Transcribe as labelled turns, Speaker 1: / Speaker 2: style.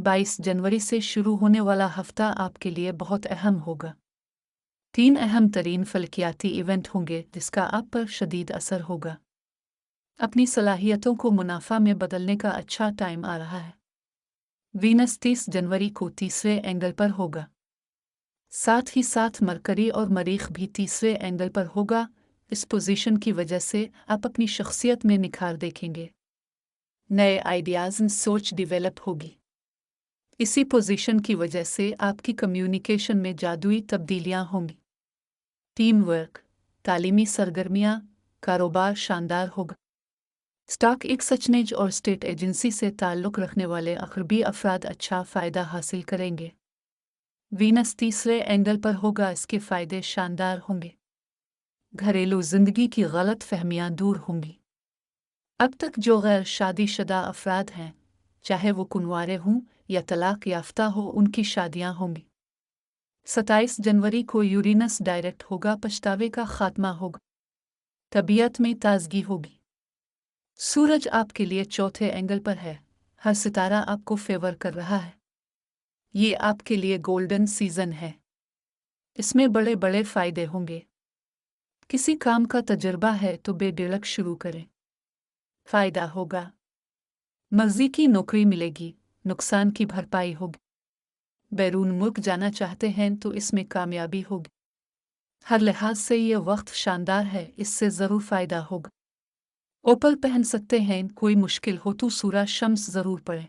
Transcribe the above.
Speaker 1: 22 जनवरी से शुरू होने वाला हफ्ता आपके लिए बहुत अहम होगा। 3 अहम तरीन फलकियाती इवेंट होंगे जिसका आप पर शदीद असर होगा। अपनी सलाहियतों को मुनाफा में बदलने का अच्छा टाइम आ रहा है। वीनस 30 जनवरी को तीसरे एंगल पर होगा। साथ ही साथ मरकरी और मरीख भी तीसरे एंगल पर होगा। इस पोजीशन की वजह से आप अपनी शख्सियत में निखार देखेंगे। नए आइडियाज़ और सोच डेवलप होगी। इसी पोजीशन की वजह से आपकी कम्युनिकेशन में जादुई तब्दीलियां होंगी। टीम वर्क, तालीमी सरगर्मियां, कारोबार शानदार होगा। स्टॉक एक्सचेंज और स्टेट एजेंसी से ताल्लुक़ रखने वाले अक़रबी अफराद अच्छा फ़ायदा हासिल करेंगे। वीनस तीसरे एंगल पर होगा, इसके फ़ायदे शानदार होंगे। घरेलू ज़िंदगी की गलत फहमियाँ दूर होंगी। अब तक जो गैर शादीशुदा अफराद हैं, चाहे वो कुंवारे हों या तलाक याफ्ता हो, उनकी शादियां होंगी। 27 जनवरी को यूरेनस डायरेक्ट होगा, पछतावे का खात्मा होगा। तबीयत में ताजगी होगी। सूरज आपके लिए चौथे एंगल पर है, हर सितारा आपको फेवर कर रहा है। ये आपके लिए गोल्डन सीजन है। इसमें बड़े बड़े फायदे होंगे। किसी काम का तजुर्बा है तो बेझिझक शुरू करें। फायदा होगा। मर्जी की नौकरी मिलेगी, नुकसान की भरपाई होगी। बैरून मुल्क जाना चाहते हैं तो इसमें कामयाबी होगी। हर लिहाज से ये वक्त शानदार है, इससे ज़रूर फ़ायदा होगा। ओपल पहन सकते हैं, कोई मुश्किल हो तो सूरज शम्स ज़रूर पड़े।